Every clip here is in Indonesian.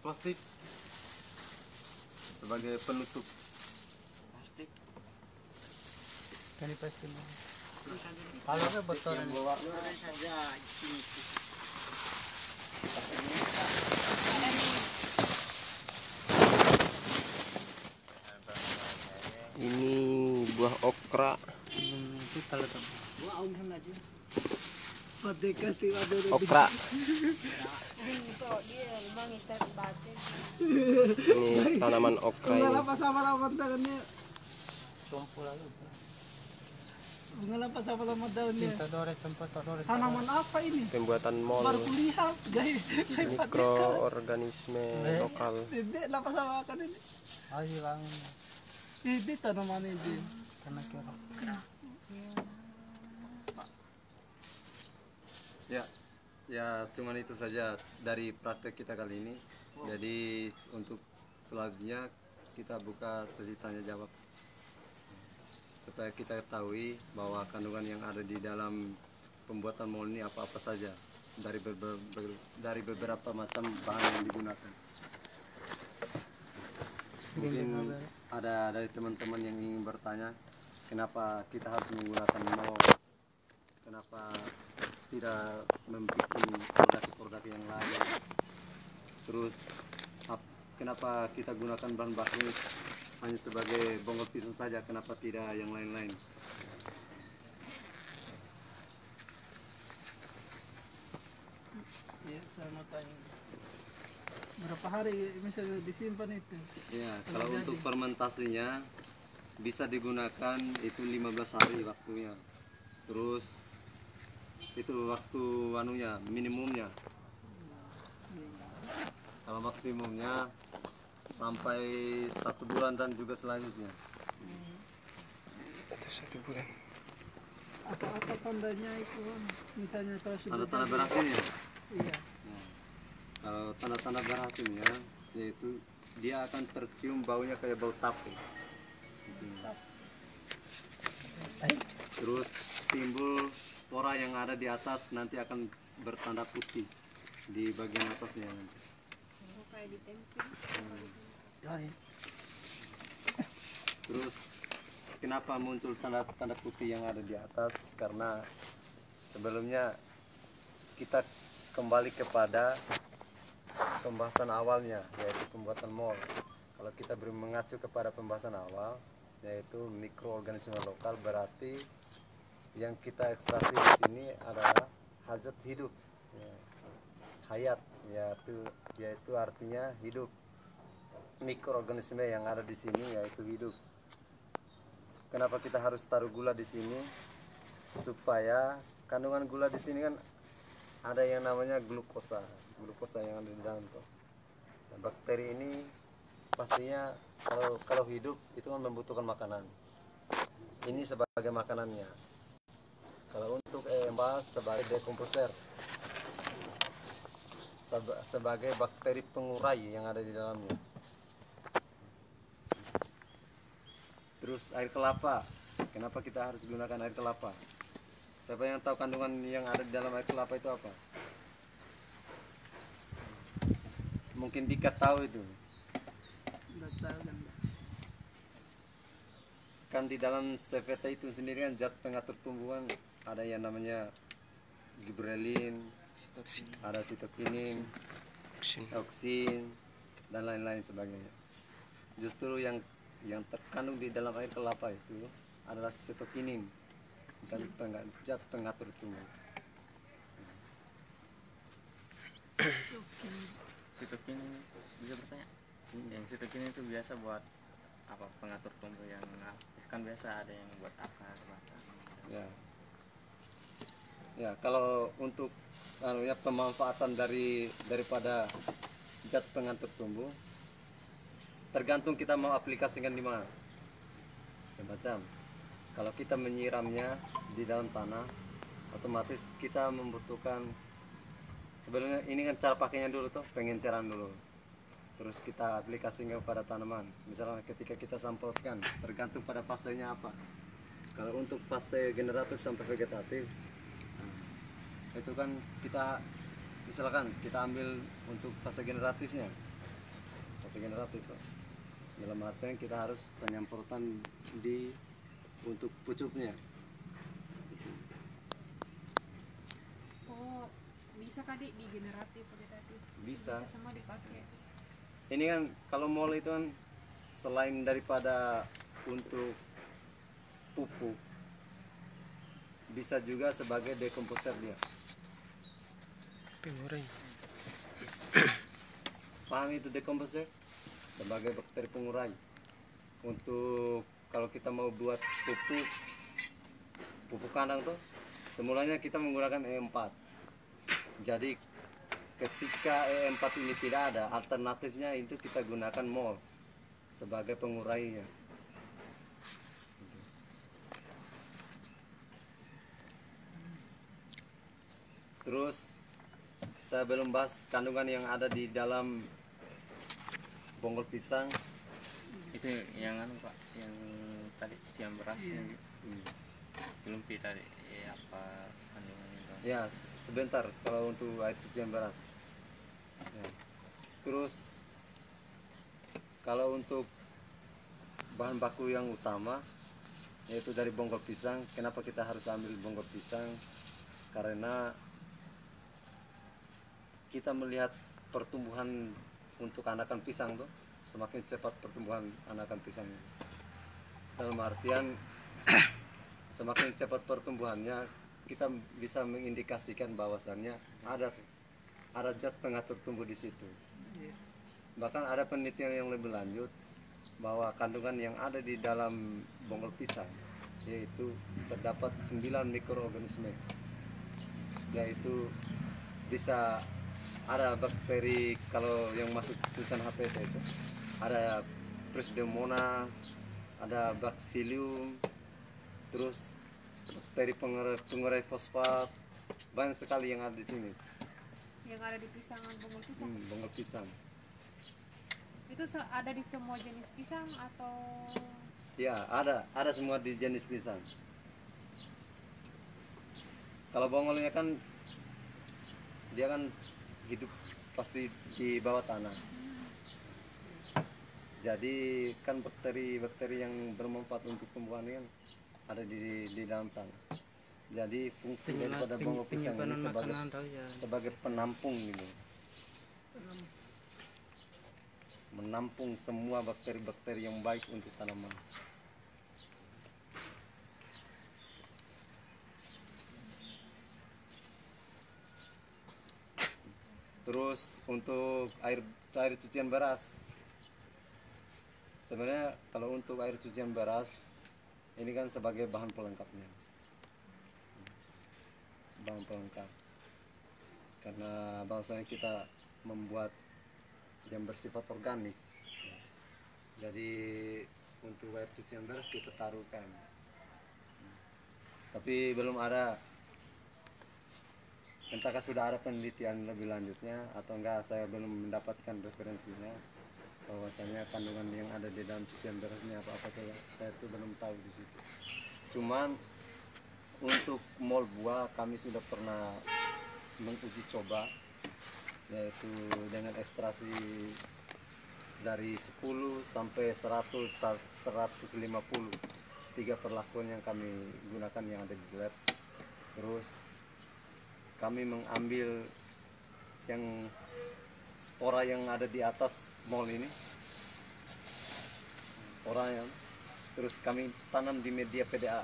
plastik sebagai penutup. Plastik. Ini pasti mau. Terus ada Kalau ada botol ini. luar saja di sini. Ini buah okra. Itu kalau tuh. Wah, om sama aja. Okra. So, dia memang itu batin. Ini tanaman okra ini. Sumpul lalu. Mengapa sama-sama daunnya? Tadore sempat tadore. Tanaman apa ini? Pembuatan mol. Baru kuliah, guys. Mikroorganisme lokal. Tidak, apa sama akan ini? Ayo lang. Ini tanaman ini. Karena kira. Ya cuman itu saja dari praktek kita kali ini. Jadi untuk selanjutnya kita buka sesi tanya jawab supaya kita ketahui bahwa kandungan yang ada di dalam pembuatan mol ini apa-apa saja dari beberapa macam bahan yang digunakan. Mungkin ada dari teman-teman yang ingin bertanya kenapa kita harus menggunakan mol, kenapa tidak membuat produk-produk yang lain, terus kenapa kita gunakan bahan baku hanya sebagai bonggol pisang saja, kenapa tidak yang lain-lain. Ya, saya mau tanya. Berapa hari misalnya disimpan itu? Ya, kalau untuk fermentasinya bisa digunakan itu 15 hari waktunya. Terus itu waktu anunya minimumnya. Kalau maksimumnya sampai 1 bulan dan juga selanjutnya. Itu 1 bulan. Apa tandanya itu? Misalnya kalau sudah Tanda-tanda berhasilnya. Iya. Nah, kalau tanda-tanda berhasilnya yaitu dia akan tercium baunya kayak bau tape. Terus timbul spora yang ada di atas nanti akan bertanda putih di bagian atasnya nanti. Kayak di tempe. Terus kenapa muncul tanda-tanda putih yang ada di atas? Karena sebelumnya kita kembali kepada pembahasan awalnya, yaitu pembuatan mol. Kalau kita beri mengacu kepada pembahasan awal, yaitu mikroorganisme lokal, berarti yang kita ekstraksi di sini adalah hazat hidup, ya, hayat, yaitu artinya hidup. Mikroorganisme yang ada di sini yaitu hidup. Kenapa kita harus taruh gula di sini? Supaya kandungan gula di sini kan ada yang namanya glukosa yang ada di dalam tuh. Nah, bakteri ini pastinya kalau hidup itu kan membutuhkan makanan. Ini sebagai makanannya. Kalau untuk E4 sebagai dekomposer, sebagai bakteri pengurai yang ada di dalamnya. Terus air kelapa. Kenapa kita harus gunakan air kelapa? Siapa yang tahu kandungan yang ada di dalam air kelapa itu apa? Mungkin Dika tahu itu. Tidak tahu kan? Kan di dalam CVT itu sendiri kan zat pengatur tumbuhan ada yang namanya giberelin, ada sitokinin, oksin dan lain-lain sebagainya. Justru yang terkandung di dalam air kelapa itu adalah sitokinin, zat pengatur tumbuh. Sitokin bisa bertanya. Yang sitokin itu biasa buat apa? Pengatur tumbuh yang kan biasa ada yang buat apa? Ya, kalau untuk pemanfaatan daripada zat pengatur tumbuh tergantung kita mau aplikasikan di mana. Semacam kalau kita menyiramnya di dalam tanah, otomatis kita membutuhkan, sebenarnya ini kan cara pakainya dulu tuh, pengenceran dulu. Terus kita aplikasikan kepada tanaman. Misalnya ketika kita semprotkan, tergantung pada fasenya apa. Kalau untuk fase generatif sampai vegetatif, itu kan kita misalkan kita ambil untuk fase generatifnya, fase generatif toh. Dalam artian kita harus penyemprotan di untuk pucuknya. Oh, bisa kali di generatif vegetatif. Bisa. Bisa semua dipakai. Ini kan kalau mol itu kan selain daripada untuk pupuk, bisa juga sebagai dekomposer dia. Pengurai. Paham itu dekomposer? Sebagai bakteri pengurai. Untuk kalau kita mau buat pupuk kandang tuh, semulanya kita menggunakan E4. Jadi ketika E4 ini tidak ada, alternatifnya itu kita gunakan mol sebagai pengurainya. Terus saya belum bahas kandungan yang ada di dalam bonggol pisang. Itu yang anu Pak, yang tadi cucian berasnya gitu. Belum kita tadi apa kandungannya itu. Ya, sebentar kalau untuk air cucian beras. Ya. Terus kalau untuk bahan baku yang utama yaitu dari bonggol pisang. Kenapa kita harus ambil bonggol pisang? Karena kita melihat pertumbuhan untuk anakan pisang tuh semakin cepat pertumbuhan anakan pisang. Dalam artian semakin cepat pertumbuhannya, kita bisa mengindikasikan bahwasannya ada zat pengatur tumbuh di situ. Bahkan ada penelitian yang lebih lanjut bahwa kandungan yang ada di dalam bonggol pisang yaitu terdapat 9 mikroorganisme, yaitu bisa ada bakteri. Kalau yang masuk tulisan HPT itu ada Pseudomonas, ada Bacillium, terus bakteri pengurai fosfat, banyak sekali yang ada di sini. Yang ada di pisangan bonggol pisang. Bonggol pisang. Itu ada di semua jenis pisang atau Ya, ada semua di jenis pisang. Kalau bonggolnya kan dia kan hidup pasti di bawah tanah. Jadi kan bakteri-bakteri yang bermanfaat untuk tumbuhan ini kan ada di dalam tanah. Jadi fungsi daripada bonggol pisang ini sebagai penampung gitu. Menampung semua bakteri-bakteri yang baik untuk tanaman. Terus untuk air cucian beras, sebenarnya kalau untuk air cucian beras ini kan sebagai bahan pelengkapnya, bahan pelengkap. Karena bahwasanya kita membuat yang bersifat organik, jadi untuk air cucian beras kita taruhkan. Tapi belum ada, entahkah sudah ada penelitian lebih lanjutnya atau enggak, saya belum mendapatkan referensinya bahwasanya kandungan yang ada di dalam cucian berasnya apa saya itu belum tahu di situ. Cuman untuk mol buah kami sudah pernah menguji coba, yaitu dengan ekstraksi dari 10 sampai 100 150, 3 perlakuan yang kami gunakan yang ada di lab. Terus kami mengambil yang spora yang ada di atas mol ini, spora yang terus kami tanam di media PDA.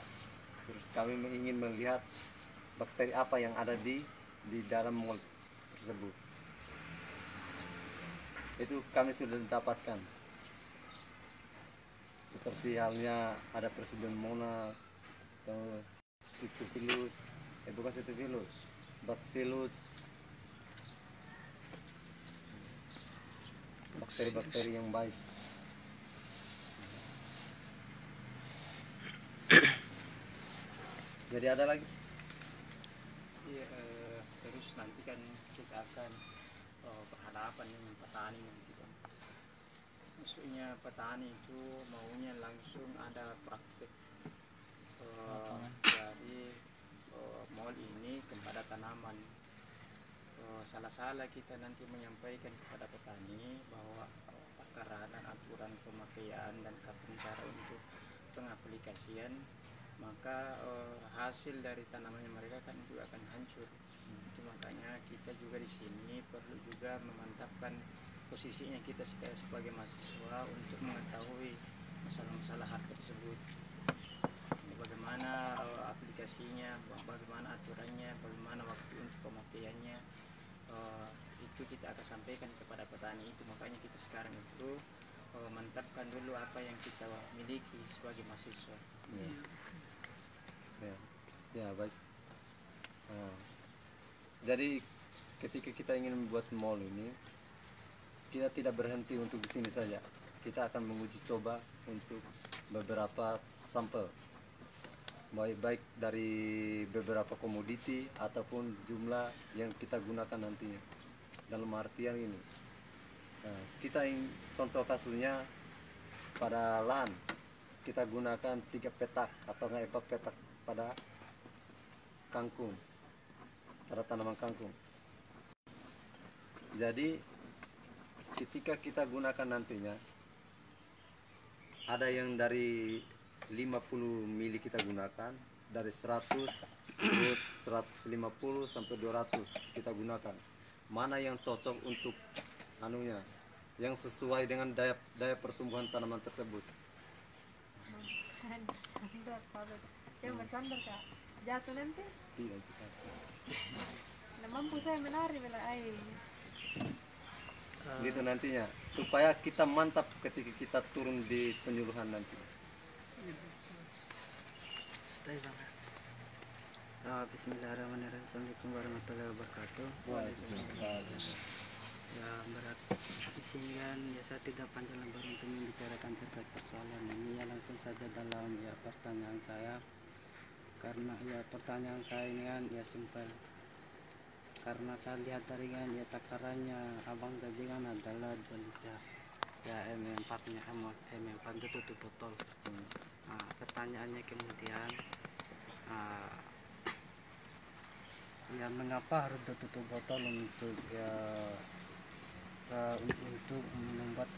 Terus kami ingin melihat bakteri apa yang ada di dalam mol tersebut. Itu kami sudah dapatkan. Seperti halnya ada Pseudomonas atau Cytophilus, bukan Cytophilus, Bacillus, bakteri-bakteri yang baik. Jadi ada lagi? Iya, terus nanti kan kita akan berhadapan dengan petani nanti kan. Maksudnya petani itu maunya langsung ada praktek. Jadi mol ini kepada tanaman. Salah-salah kita nanti menyampaikan kepada petani bahwa takaran dan aturan pemakaian dan kapan cara untuk pengaplikasian, maka hasil dari tanamannya mereka kan juga akan hancur. Itu makanya kita juga di sini perlu juga memantapkan posisinya kita sebagai mahasiswa untuk mengetahui masalah-masalah hal tersebut. Bagaimana aplikasinya, bagaimana aturannya, bagaimana waktu untuk pemakaiannya, itu kita akan sampaikan kepada petani. Itu makanya kita sekarang itu mantapkan dulu apa yang kita miliki sebagai mahasiswa. Ya, baik. Jadi ketika kita ingin membuat mall ini, kita tidak berhenti untuk di sini saja. Kita akan menguji coba untuk beberapa sampel, baik dari beberapa komoditi ataupun jumlah yang kita gunakan nantinya. Dalam artian ini, kita contoh kasusnya pada lahan kita gunakan 3 petak atau 4 petak pada kangkung, pada tanaman kangkung. Jadi ketika kita gunakan nantinya, ada yang dari 50 mili kita gunakan, dari 100, terus 150 sampai 200 kita gunakan. Mana yang cocok untuk anunya, yang sesuai dengan daya pertumbuhan tanaman tersebut. Bersandar, Pak. Yang bersandar Kak, jatuh nanti. Tidak cepat. Nggak mampu saya menari bela air. Gitu nantinya, supaya kita mantap ketika kita turun di penyuluhan nanti. Bismillahirrahmanirrahim. Assalamualaikum warahmatullahi wabarakatuh. Ya, berat di sini kan ya, saya tidak panjang lebar untuk membicarakan terkait persoalan ini. Ya, langsung saja dalam ya pertanyaan saya, karena ya pertanyaan saya ini kan ya simpel. Karena saya lihat dari kan ya takarannya abang tadi kan adalah 2 liter ya, MM4 nya MM4 itu tutup botol. Nah, pertanyaannya kemudian ya mengapa harus tutup botol untuk ya untuk membuat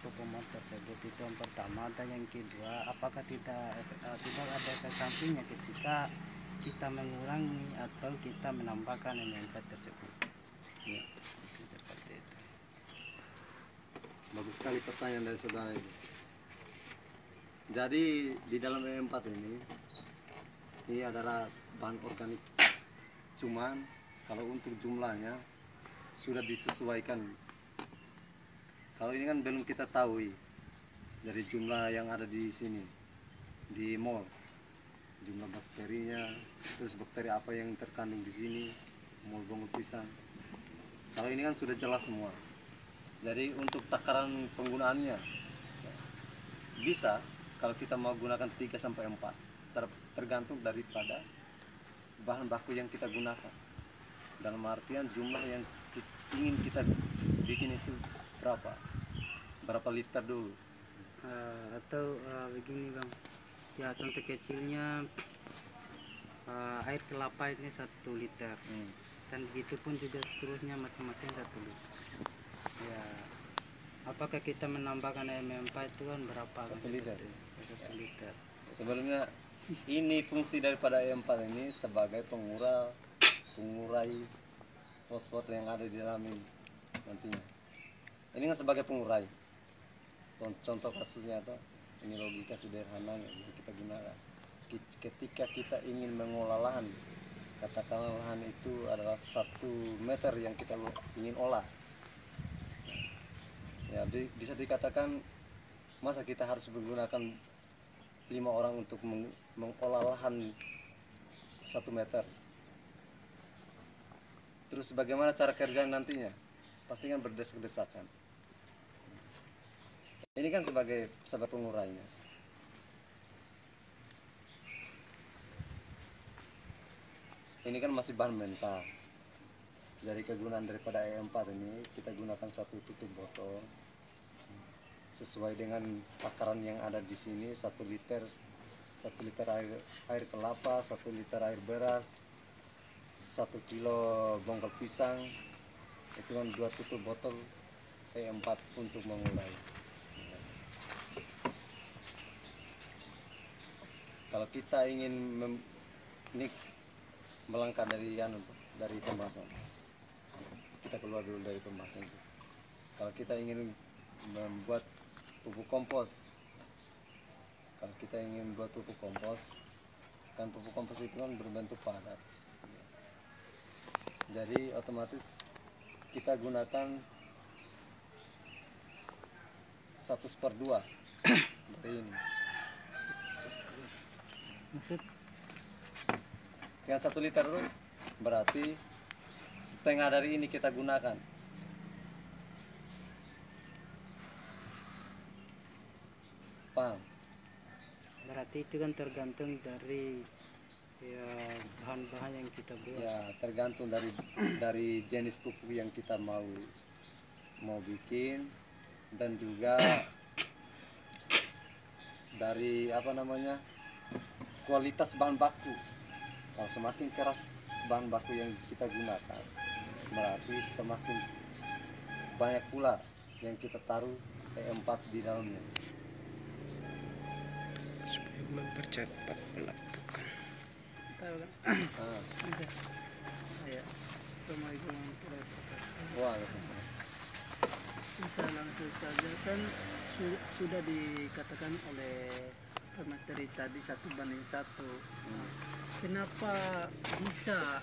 performa tersebut? Itu yang pertama. Dan yang kedua, apakah tidak ada efek sampingnya ketika kita mengurangi atau kita menambahkan NPK tersebut? Ya, seperti itu. Bagus sekali pertanyaan dari saudara ini. Jadi di dalam E4 ini adalah bahan organik. Cuman kalau untuk jumlahnya sudah disesuaikan. Kalau ini kan belum kita tahu dari jumlah yang ada di sini di mall, jumlah bakterinya, terus bakteri apa yang terkandung di sini, mall bonggol pisang. Kalau ini kan sudah jelas semua. Jadi untuk takaran penggunaannya bisa kalau kita mau gunakan 3 sampai 4, tergantung daripada bahan baku yang kita gunakan. Dalam artian jumlah yang ingin kita bikin itu berapa liter dulu. Atau begini bang, ya contoh kecilnya air kelapa ini 1 liter, dan begitu pun juga seterusnya macam-macam 1 liter. Ya, apakah kita menambahkan MM4 itu kan berapa? 1 liter. 1 liter. Sebenarnya ini fungsi daripada E4 ini sebagai pengurai fosfor yang ada di dalam ini nantinya. Ini kan sebagai pengurai. Contoh kasusnya apa? Ini logika sederhana yang kita gunakan. Ketika kita ingin mengolah lahan, katakanlah lahan itu adalah 1 meter yang kita ingin olah. Ya, bisa dikatakan masa kita harus menggunakan 5 orang untuk mengolah lahan 1 meter. Terus bagaimana cara kerja nantinya? Pasti kan berdesak-desakan. Ini kan sebagai pengurainya. Ini kan masih bahan mentah. Dari kegunaan daripada E4 ini kita gunakan 1 tutup botol sesuai dengan takaran yang ada di sini. 1 liter air kelapa, 1 liter air beras, 1 kilo bonggol pisang. Itu kan 2 tutup botol E4 untuk mengurai. kalau kita ingin ini melangkah dari dari pembahasan, kita keluar dulu dari pembahasan itu. Kalau kita ingin membuat pupuk kompos, kalau kita ingin buat pupuk kompos, kan pupuk kompos itu kan berbentuk padat, jadi otomatis kita gunakan 1/2 dari ini. Maksud Yang 1 liter itu berarti setengah dari ini kita gunakan. Paham? Berarti itu kan tergantung dari ya bahan-bahan yang kita buat. Ya, tergantung dari jenis pupuk yang kita mau bikin, dan juga dari kualitas bahan baku. Kalau semakin keras bahan baku yang kita gunakan, berarti semakin banyak pula yang kita taruh E4 di dalamnya. Supaya mempercepat pelapukan. tahu kan? Ah, Bisa. Ya. Assalamualaikum warahmatullahi wabarakatuh. waalaikumsalam. Bisa langsung saja kan sudah dikatakan oleh pemateri tadi 1/1. Kenapa bisa?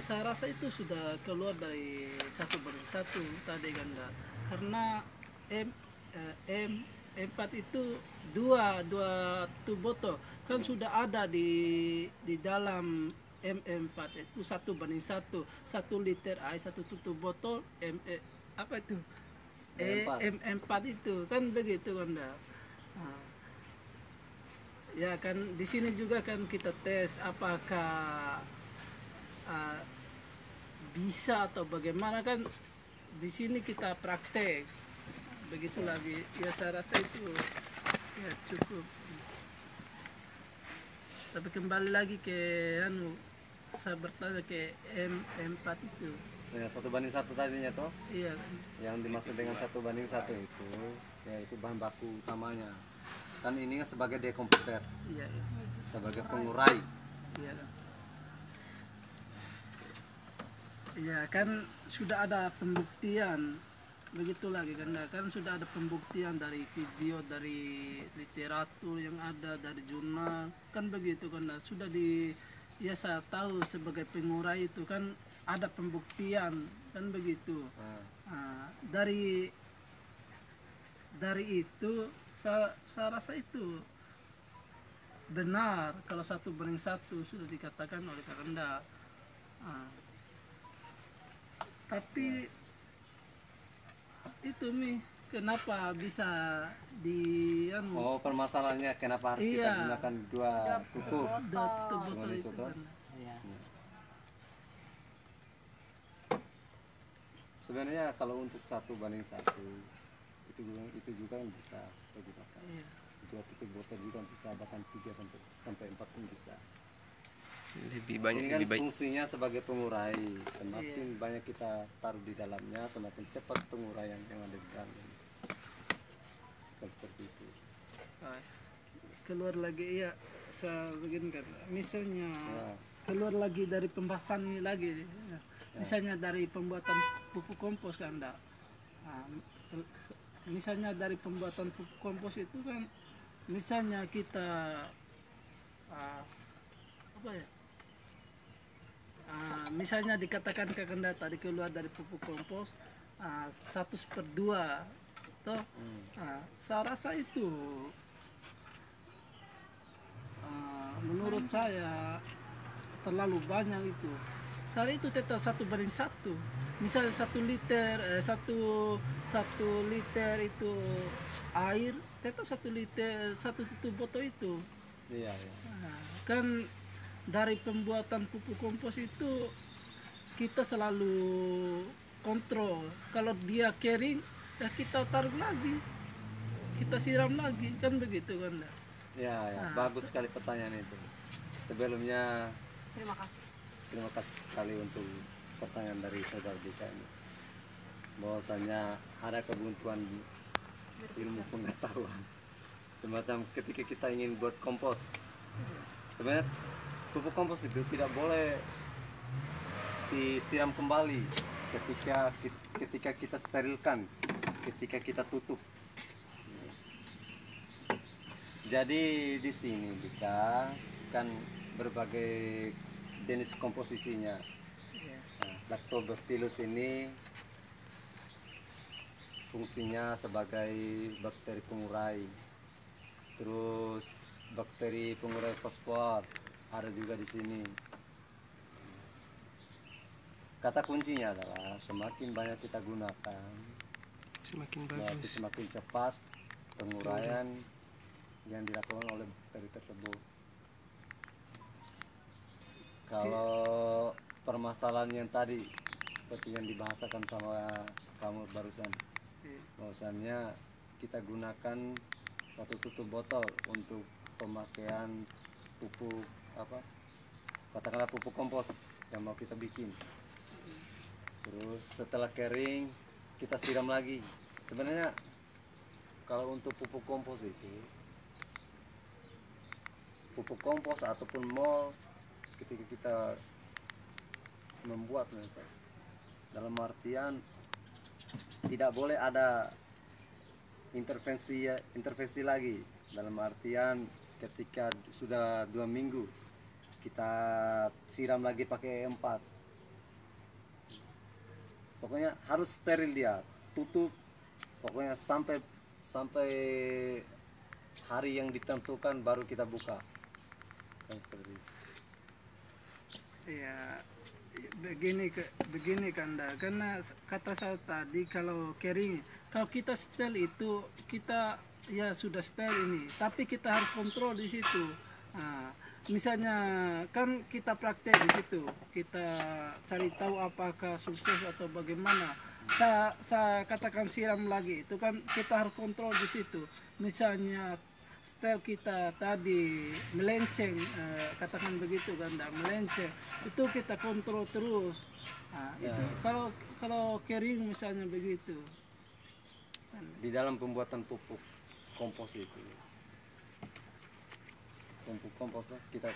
Saya rasa itu sudah keluar dari 1/1 tadi kan, karena M4 itu dua tuboto kan sudah ada di dalam M4 itu 1/1, 1 liter air 1 tutup botol apa itu M4 itu kan begitu kan. Ya kan di sini juga kan kita tes apakah bisa atau bagaimana kan, di sini kita praktek begitu lagi. Ya saya rasa itu ya cukup. Tapi kembali lagi ke saya bertanya ke M4 itu. Ya, 1/1 tadinya toh, Iya, yang dimaksud dengan 1/1 itu yaitu bahan baku utamanya. Kan ini kan sebagai dekomposer, iya, sebagai pengurai. iya. Iya kan sudah ada pembuktian begitu lagi kan sudah ada pembuktian dari video, dari literatur yang ada, dari jurnal kan begitu kan. Sudah ya saya tahu sebagai pengurai itu kan ada pembuktian kan begitu. Dari itu saya rasa itu benar kalau 1/1 sudah dikatakan oleh Kakanda. Tapi itu kenapa bisa Oh, permasalahannya kenapa harus kita Iya. gunakan 2 tutup? tutup botol Cuman itu itu toh. kan. Ya. Sebenarnya kalau untuk 1/1 itu juga kan bisa digunakan. Iya. 2 tutup botol juga bisa, bahkan 3 sampai 4 pun bisa. Lebih banyak, Ini kan lebih baik. fungsinya sebagai pengurai. Semakin banyak kita taruh di dalamnya, semakin cepat penguraian yang ada di dalam. Kan seperti itu. Keluar lagi ya saya begini kan, misalnya Ya. keluar lagi dari pembahasan ini lagi ya. Misalnya dari pembuatan pupuk kompos kan enggak. Misalnya dari pembuatan pupuk kompos itu kan, misalnya kita misalnya dikatakan Kakanda tadi keluar dari pupuk kompos 1/2 toh. Saya rasa itu menurut saya terlalu banyak itu. Saya itu tetap 1/1. Misalnya 1 liter 1 liter itu air, tetap 1 liter 1 tutup botol itu. Iya, iya. Kan dari pembuatan pupuk kompos itu kita selalu kontrol. Kalau dia kering, ya kita taruh lagi, kita siram lagi, kan begitu kan. Ya, ya. Bagus sekali pertanyaan itu. Sebelumnya Terima kasih. terima kasih sekali untuk pertanyaan dari saudara Dika ini. Bahwasanya ada kebuntuan ilmu pengetahuan semacam ketika kita ingin buat kompos. Sebenarnya pupuk kompos itu tidak boleh disiram kembali ketika kita sterilkan, ketika kita tutup. Jadi di sini Dika kan berbagai jenis komposisinya. Nah, Lactobacillus ini fungsinya sebagai bakteri pengurai. Terus bakteri pengurai fosfor ada juga di sini. Kata kuncinya adalah semakin banyak kita gunakan, Semakin berarti bagus. semakin cepat penguraian yang dilakukan oleh bakteri tersebut. Kalau permasalahan yang tadi seperti yang dibahasakan sama kamu barusan, bahwasannya kita gunakan satu tutup botol untuk pemakaian pupuk apa, katakanlah pupuk kompos yang mau kita bikin. Terus setelah kering kita siram lagi. Sebenarnya kalau untuk pupuk kompos itu, pupuk kompos ataupun mol, ketika kita membuat mereka, dalam artian tidak boleh ada intervensi lagi, dalam artian ketika sudah 2 minggu kita siram lagi pakai 4, pokoknya harus steril dia, tutup, pokoknya sampai hari yang ditentukan baru kita buka, kan seperti itu. Ya begini Kanda, karena kata saya tadi kalau kering, kalau kita setel itu kita ya sudah setel ini, tapi kita harus kontrol di situ. Nah, misalnya kan kita praktek di situ, kita cari tahu apakah sukses atau bagaimana. Saya katakan siram lagi, itu kan kita harus kontrol di situ. Misalnya setel kita tadi melenceng, katakan begitu kan, melenceng, itu kita kontrol terus. Nah, Ya. itu kalau kering misalnya begitu. Di dalam pembuatan pupuk kompos itu, pupuk kompos tuh kita